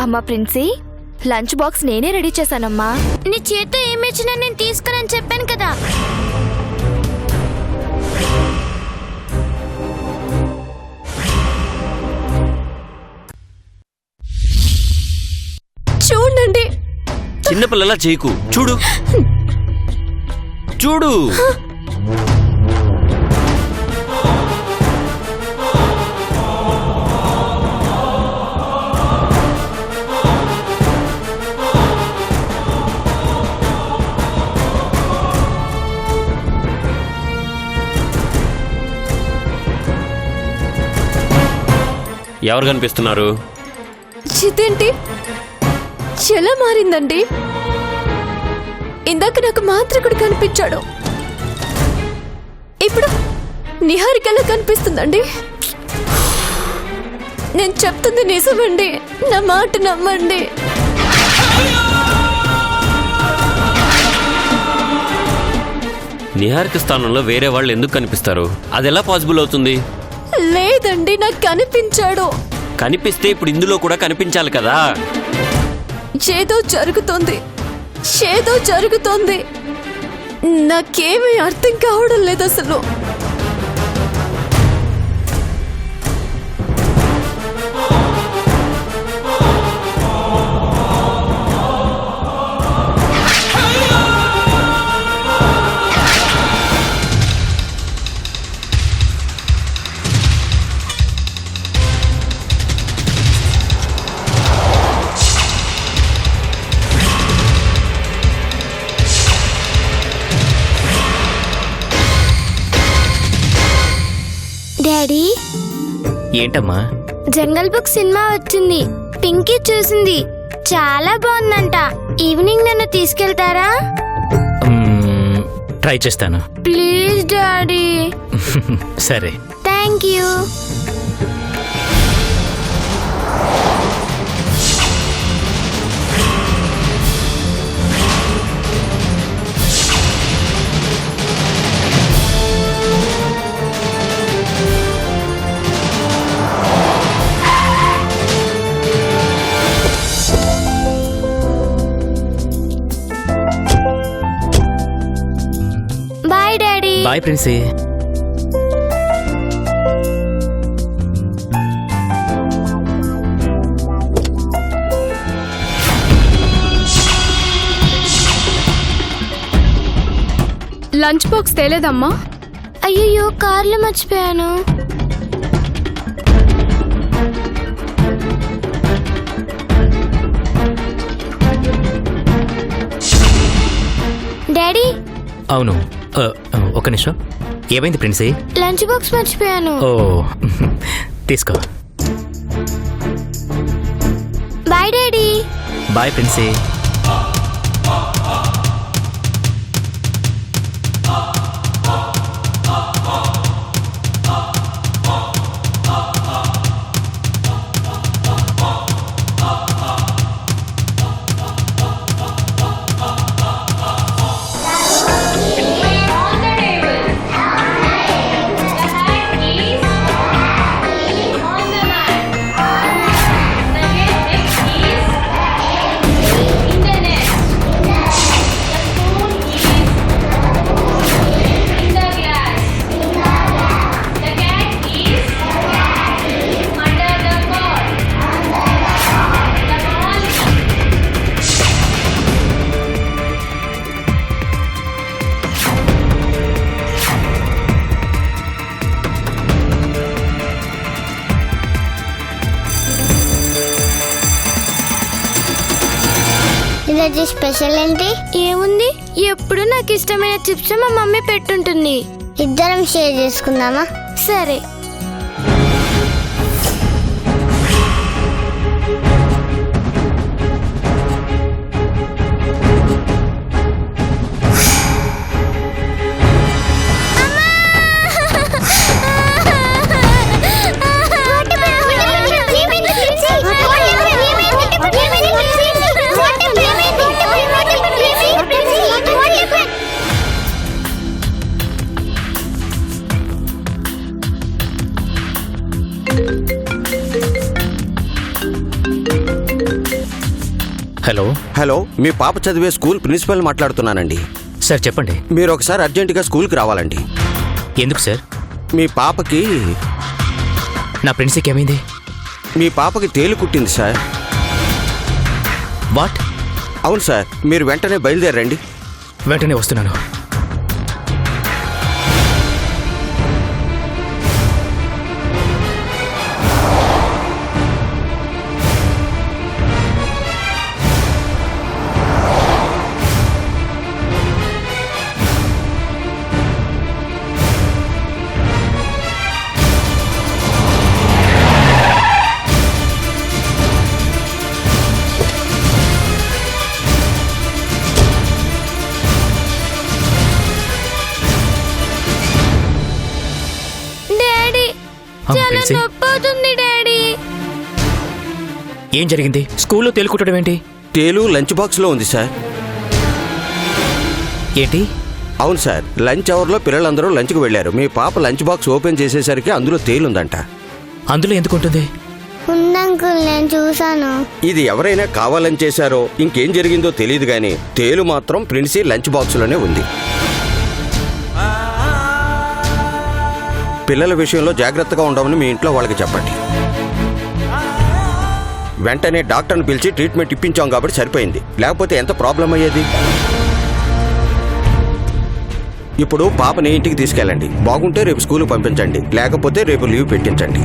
అమ్మా princi, lunch box నేనే ready చేశానమ్మా. నీ చేత్తో ఏమిచ్చినా నేను తీసుకురని చెప్పాను కదా. చూడండి, చిన్నపిల్లలా చేయకు. చూడు చూడు. ఎవరు కనిపిస్తున్నారు? చితేంటి ఎలా మారిందండి? ఇందాక నాకు మాత్రకుడు కనిపించాడు, ఇప్పుడు నిహారికలా కనిపిస్తుందండి. నేను చెప్తుంది నిజమండి, నా మాట నమ్మండి. నిహారిక స్థానంలో వేరే వాళ్ళు ఎందుకు కనిపిస్తారు? అది ఎలా పాసిబుల్ అవుతుంది? లేదండి, నాకు కనిపించాడు. కనిపిస్తే ఇప్పుడు ఇందులో కూడా కనిపించాలి కదా. ఏదో జరుగుతోంది, నాకేమీ అర్థం కావడం లేదు అసలు. డాడీ, ఏంటమ్మా? జంగల్ బుక్ సినిమా వచ్చింది, పింకీ చూసింది, చాలా బాగుందంట. ఈవినింగ్ నన్ను తీసుకెళ్తారా? ట్రై చేస్తాను. Please daddy. సరే. Thank you. Bye daddy. Bye Princy. Lunch box తేలేదమ్మా? అయ్యో, కార్లో మర్చిపోయాను. డాడీ. అవును, ఒక నిమిషం. ఏమైంది ప్రిన్సీ? లంచ్ బాక్స్ మర్చిపోయాను. ఓ, తీసుకో. Bye daddy. బాయ్ ప్రిన్సీ. ఈరోజు స్పెషల్ ఏంటి? ఏముంది, ఎప్పుడు నాకు ఇష్టమైన చిప్స్ మా మమ్మీ పెట్టుంటుంది. ఇద్దరం షేర్ చేసుకుందామా? సరే. హలో, మీ పాప చదివే స్కూల్ ప్రిన్సిపల్ మాట్లాడుతున్నానండి. సార్ చెప్పండి. మీరు ఒకసారి అర్జెంటుగా స్కూల్కి రావాలండి. ఎందుకు సార్? మీ పాపకి నా ప్రిన్సీకి ఏమైంది? మీ పాపకి తేలు కుట్టింది సార్. వాట్? అవును సార్, మీరు వెంటనే బయలుదేరండి. వెంటనే వస్తున్నాను. డాడీ చాలా ప్రిన్సీ, నొప్పి అవుతుంది డాడీ. ఏం జరిగింది? స్కూల్లో తేలుకుట్టడం ఏంటి? తేలు లంచ్ బాక్స్లో ఉంది సార్. ఏంటి? అవును సార్, లంచ్ అవర్లో పిల్లలందరూ లంచ్కి వెళ్ళారు. మీ పాప లంచ్ బాక్స్ ఓపెన్ చేసేసరికి అందులో తేలుందంట. అందులో ఎందుకు ఉంటుంది? ఉందంకుల్, నేను చూసాను. ఇది ఎవరైనా కావాలని చేశారో ఇంకేం జరిగిందో తెలియదు కానీ తేలు మాత్రం ప్రిన్సీ లంచ్ బాక్స్లోనే ఉంది. పిల్లల విషయంలో జాగ్రత్తగా ఉండమని మీ ఇంట్లో వాళ్ళకి చెప్పండి. వెంటనే డాక్టర్ని పిలిచి ట్రీట్మెంట్ ఇప్పించాం కాబట్టి సరిపోయింది, లేకపోతే ఎంత ప్రాబ్లం అయ్యేది. ఇప్పుడు పాపని ఇంటికి తీసుకెళ్ళండి. బాగుంటే రేపు స్కూల్కి పంపించండి, లేకపోతే రేపు లీవ్ పెట్టించండి.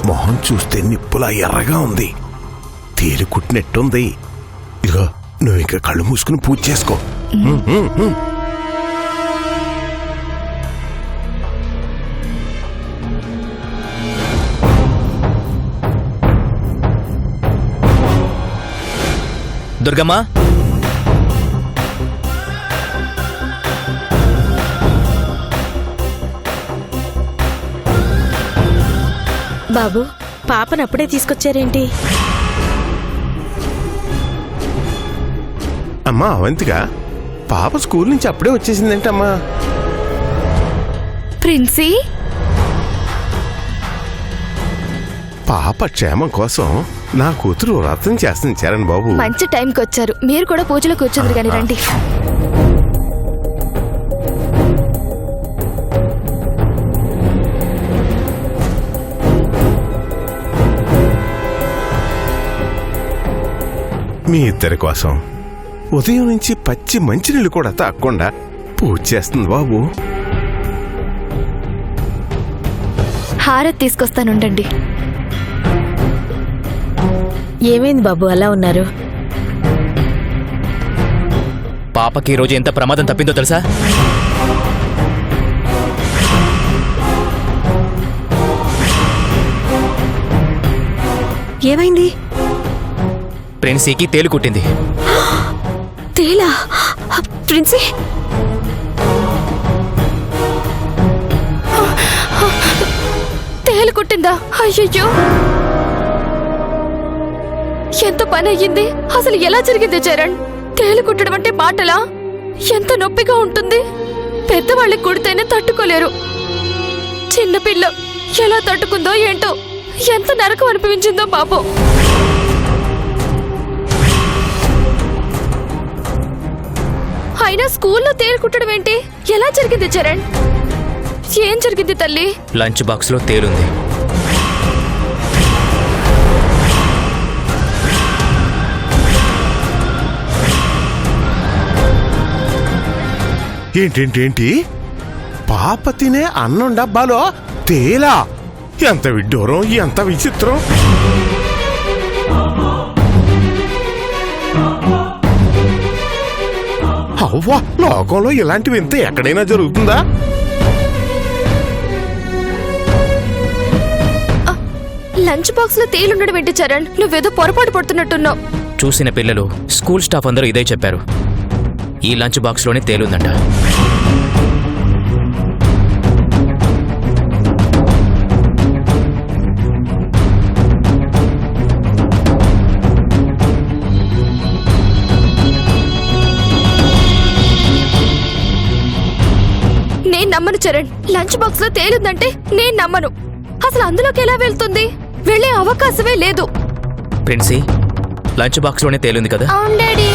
మొహం చూస్తే నిప్పులా ఎర్రగా ఉంది, తేలి కుట్టినట్టుంది. ఇదిగో నువ్వు ఇంకా కళ్ళు మూసుకుని పూజ చేసుకో. దుర్గమ్మ, బాబు, పాపను అప్పుడే తీసుకొచ్చారేంటి? అమ్మా అవంతిగా, పాప స్కూల్ నుంచి అప్పుడే వచ్చేసిందంటమ్మా. ప్రిన్సీ, పాప క్షేమం కోసం నా కూతురు వ్రతం చేస్తుంది చరణ్ బాబు. మంచి టైంకి వచ్చారు. మీరు కూడా పూజలో కూర్చుందరు కానీ రండి. మీ ఇద్దరి కోసం ఉదయం నుంచి పచ్చి మంచినీళ్ళు కూడా తాగకుండా పూజ చేస్తుంది బాబు. హారతి తీసుకొస్తానుండండి. ఏమైంది బాబు అలా ఉన్నారు? పాపకి ఈరోజు ఎంత ప్రమాదం తప్పిందో తెలుసా? ఏమైంది? ప్రిన్సీకి తేలు కుట్టింది. తేలా? ప్రిన్సీ, తేలు కుట్టిందా? అయ్యయ్యో, ఎంత పని అయ్యింది. అసలు ఎలా జరిగింది చరణ్? తేలు కుట్టడం అంటే మాటలా? ఎంత నొప్పిగా ఉంటుంది. పెద్దవాళ్ళకి కుడితేనే తట్టుకోలేరు. చిన్నపిల్ల ఎలా తట్టుకుందో ఏంటో. ఎంత నరకం అనిపించిందో పాపం. అయినా స్కూల్లో తేలు కుట్టడం ఏంటి? ఎలా జరిగింది చరణ్? ఏం జరిగింది తల్లి? లంచ్ బాక్స్ లో తేలుంది. ఏంటేంటేంటి, పాప తినే అన్నం డబ్బాలో తేలా? ఎంత విడ్డూరం, ఎంత విచిత్రం. అవ్వా, లోకంలో ఇలాంటివి ఇంత ఎక్కడైనా జరుగుతుందా? లంచ్ బాక్స్ లో తేలుండడం ఏంటి చరణ్? నువ్వేదో పొరపాటు పడుతున్నట్టున్నావు. చూసిన పిల్లలు స్కూల్ స్టాఫ్ అందరూ ఇదే చెప్పారు. ఈ లంచ్ బాక్స్లోనే తేలుందంట. నేను నమ్మను చరణ్. లంచ్ బాక్స్ లో తేలుందంటే నేను నమ్మను. అసలు అందులోకి ఎలా వెళ్తుంది? వెళ్ళే అవకాశమే లేదు. ప్రిన్సీ, లంచ్ బాక్స్లోనే తేలుంది కదా? అవును డాడీ.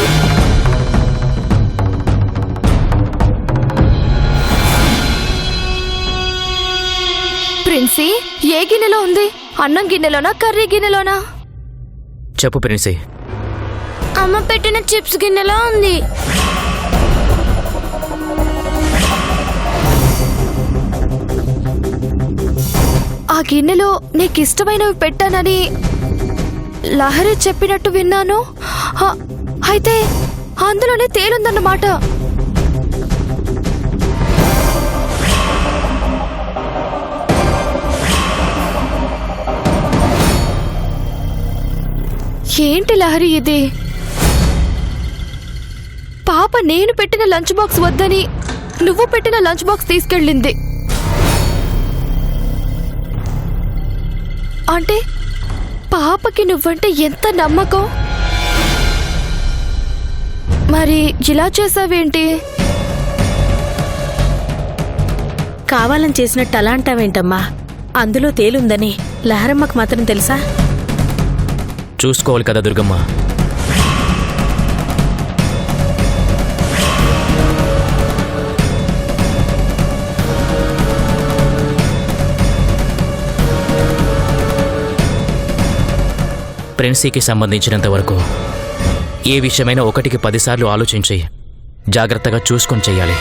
ప్రిన్సీ, ఏ గిన్నెలో ఉంది? అన్నం గిన్నెలోనా, కర్రీ గిన్నెలోనా? చెప్పు ప్రిన్సీ. అమ్మ పెట్టిన చిప్స్ గిన్నెలో ఉంది. ఆ గిన్నెలో నీకిష్టమైనవి పెట్టానని లహరి చెప్పినట్టు విన్నాను. అయితే అందులోనే తేలుందన్నమాట. ఏంటి లహరి ఇది? పాప నేను పెట్టిన లంచ్ బాక్స్ వద్దని నువ్వు పెట్టిన లంచ్ బాక్స్ తీసుకెళ్ళింది. అంటే పాపకి నువ్వంటే ఎంత నమ్మకం? మరి ఇలా చేసావేంటి? కావాలని చేసినట్టు అలా అంటావేంటమ్మా? అందులో తేలుందని లహరమ్మకు మాత్రం తెలుసా? చూసుకోవాలి కదా దుర్గమ్మ. ప్రిన్సీకి సంబంధించినంత వరకు ఏ విషయమైనా 1కి 10 సార్లు ఆలోచించి జాగ్రత్తగా చూసుకొని చెయ్యాలి.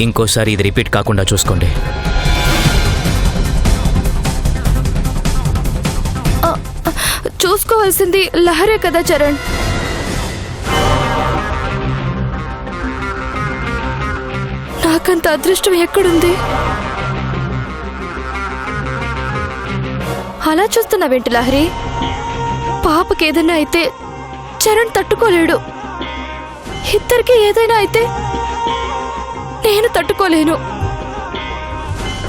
ఇంకోసారి ఇది రిపీట్ కాకుండా చూసుకోండి. చూసుకోవాల్సింది లహరే కదా చరణ్. నాకంత అదృష్టం ఎక్కడుంది? అలా చూస్తున్నావేంటి లహరి? పాపకేదైనా అయితే చరణ్ తట్టుకోలేడు. ఇద్దరికి ఏదైనా అయితే నేను తట్టుకోలేను.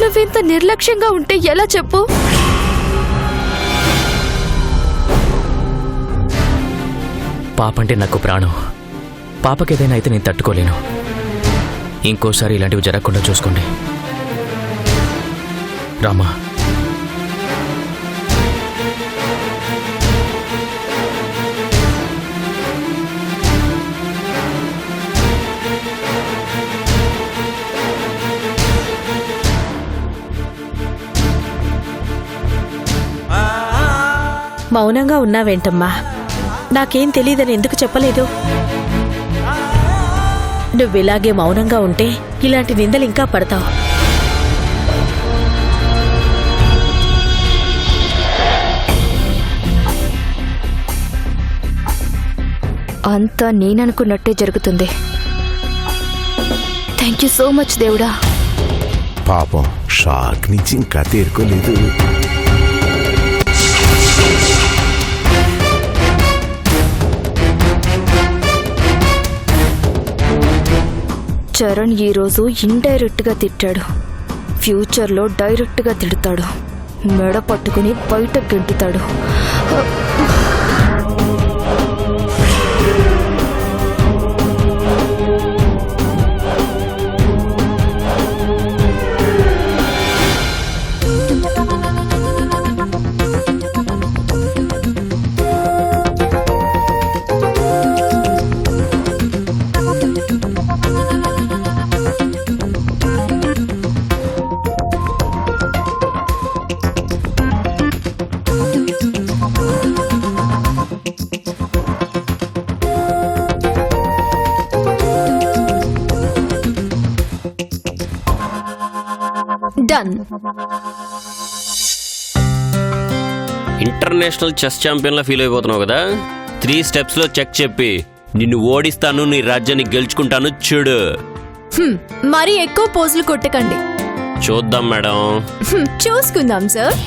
నువ్వింత నిర్లక్ష్యంగా ఉంటే ఎలా చెప్పు? పాపంటే నాకు ప్రాణం. పాపకేదైనా అయితే నేను తట్టుకోలేను. ఇంకోసారి ఇలాంటివి జరగకుండా చూసుకోండి. రామా. మౌనంగా ఉన్నావేంటమ్మా? నాకేం తెలీదని ఎందుకు చెప్పలేదు? నువ్విలాగే మౌనంగా ఉంటే ఇలాంటి నిందలు ఇంకా పడతావు. అంతా నేననుకున్నట్టే జరుగుతుంది. థ్యాంక్ యూ సో మచ్ దేవుడా. పాపం షాక్ నుంచి ఇంకా తేరుకోలేదు. చరణ్ ఈరోజు ఇండైరెక్ట్ గా తిట్టాడు. ఫ్యూచర్లో డైరెక్ట్ గా తిడతాడు. మెడ పట్టుకుని బయట గెంటుతాడు. డన్. ఇంటర్నేషనల్ చెస్ ఛాంపియన్లా ఫీల్ అయిపోతున్నావు కదా. 3 స్టెప్స్లో చెక్ చెప్పి నిన్ను ఓడిస్తాను, నీ రాజ్యాన్ని గెలుచుకుంటాను చూడు. మరి ఎక్కువ పోజులు కొట్టకండి. చూద్దాం మేడం. చూసుకుందాం సార్.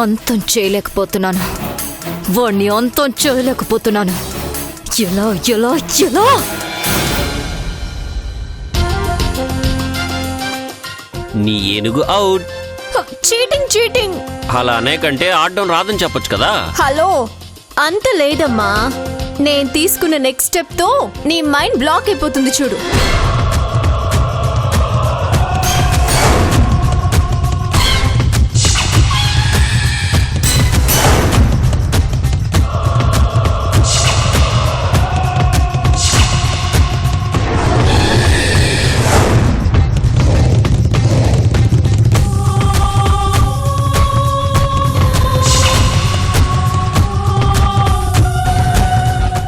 అంతం చేయలేకపోతున్నాను, వాణ్ణి అంతం చేయలేకపోతున్నాను. ఎలా ఎలా ఎలా? నీ ఏనుగు అవుట్. Cheating cheating. అలానే కంటే ఆడడం రాదని చెప్పొచ్చు కదా. హలో, అంత లేదమ్మా. నేను తీసుకున్న నెక్స్ట్ స్టెప్ తో నీ మైండ్ బ్లాక్ అయిపోతుంది చూడు.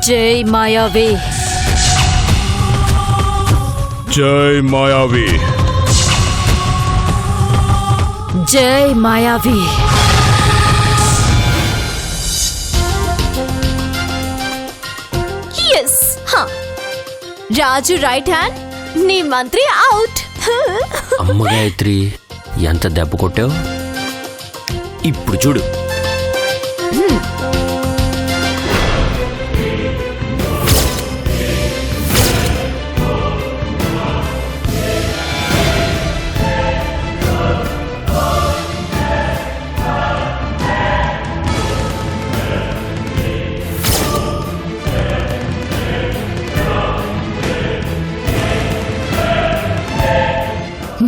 జై మాయావి. జై మాయావి. జై మాయావి. ఎస్. రాజు రైట్ హ్యాండ్, నీ మంత్రి అవుట్. అమ్మ గాయత్రి, ఎంత దెబ్బ కొట్టావు. ఇప్పుడు చూడు.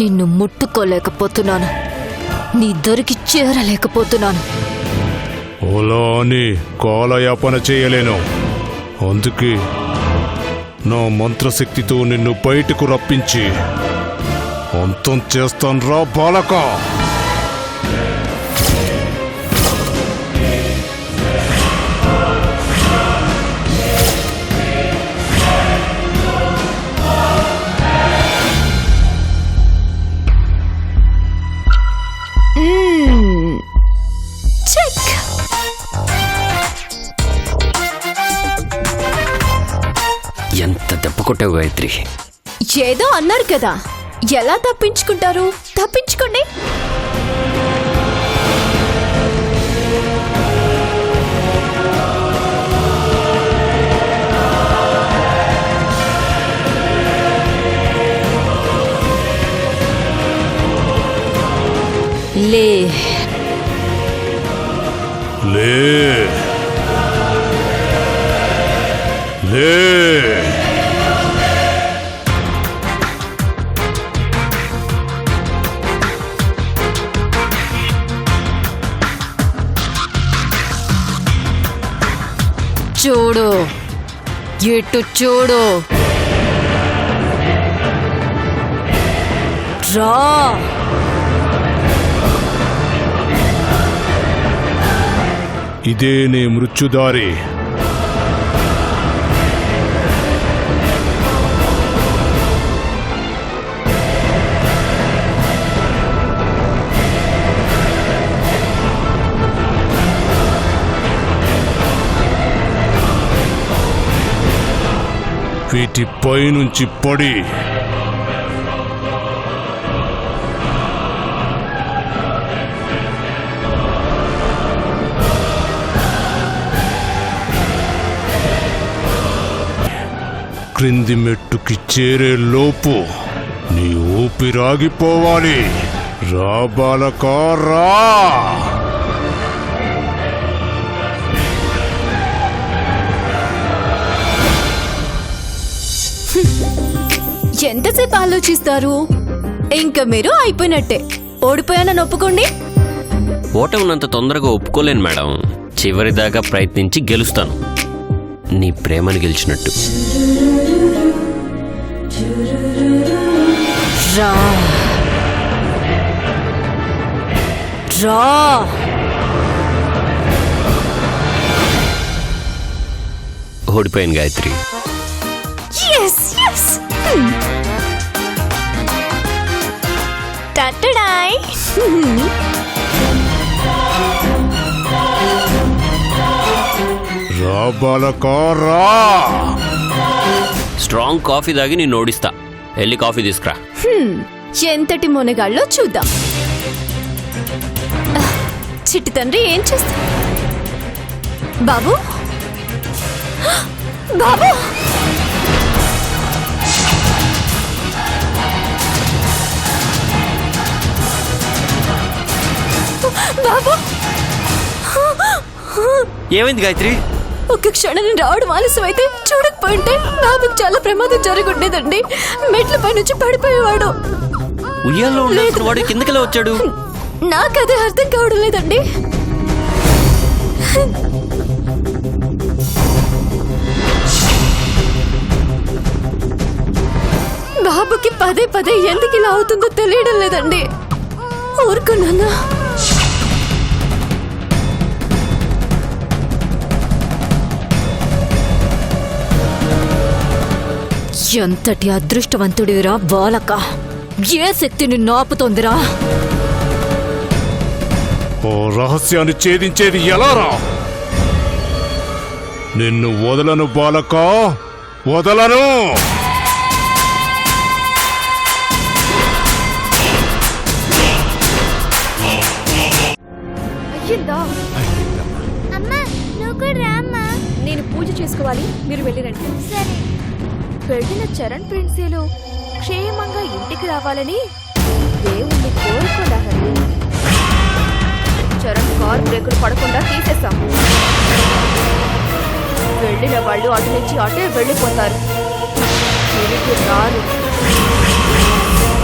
నిన్ను ముట్టుకోలేకపోతున్నాను, నీ దొరికి చేరలేకపోతున్నాను. అలా అని కాలయాపన చేయలేను. అందుకే నా మంత్రశక్తితో నిన్ను బయటకు రప్పించి అంతం చేస్తాను రా బాలక. ఎంత దెబ్బ కొట్టావు గాయత్రి. ఏదో అన్నారు కదా, ఎలా తప్పించుకుంటారు? తప్పించుకోండి. లే లే లే. చూడు, ఇటు చూడు. రా. ఇదే నీ మృత్యుదారి. వీటిపై నుంచి పడి క్రింది మెట్టుకి చేరే లోపు నీ ఊపిరాగిపోవాలి. రా బాలక రా. ఎంతసేపు ఆలోచిస్తారు? ఇంకా మీరు అయిపోయినట్టే. ఓడిపోయానని ఒప్పుకోండి. ఓటమినంత తొందరగా ఒప్పుకోలేను మేడం. చివరిదాకా ప్రయత్నించి గెలుస్తాను. నీ ప్రేమను గెలిచినట్టు. రా రా. ఓడిపోయాను గాయత్రి. Yes, yes. Ta-ta-dai. రా బాలకా రా. స్ట్రాంగ్ కాఫీ తాగి నేను ఓడిస్తా. వెళ్ళి కాఫీ తీసుకురా. ఎంతటి మొనగాళ్ళో చూద్దాం. చిట్టి తండ్రి ఏం చేస్తా? బాబు బాబు బాబు. ఏమైంది గాయత్రి? ఒక్క క్షణం నేను రావడం ఆలస్యం అయితే చూడకపోయింటే బాబుకి చాలా ప్రమాదం జరుగుండేదండి. మెట్లపై నుంచి పడిపోయేవాడు. ఉయ్యాల్లో ఉండాల్సిన వాడు కిందకెలా వచ్చాడు? నాకదే అర్థం కావడం లేదండి. బాబుకి పదే పదే ఎందుకు ఇలా అవుతుందో తెలియడం లేదండి. ఊరుకున్నానా? ఎంతటి అదృష్టవంతుడిరా బాలక. ఏ శక్తి నిన్ను ఆపుతోందిరా? ఓ రహస్యాన్ని ఛేదించేది ఎలారా? నిన్ను వదలను బాలకా, వదలను. అయ్యిందా? అమ్మా నువ్వు కూడా రామ్మా. నేను పూజ చేసుకోవాలి, మీరు వెళ్ళిరండి. సరే. వెళ్ళిన చరణ్ ప్రిన్సేలు క్షేమంగా ఇంటికి రావాలని దేవుణ్ణి కోరుకోలేదండి. చరణ్ కార్ బ్రేకులు పడకుండా తీసేశాం. వెళ్ళిన వాళ్ళు అటు నుంచి అటే వెళ్ళిపోతారు, తిరిగి రారు.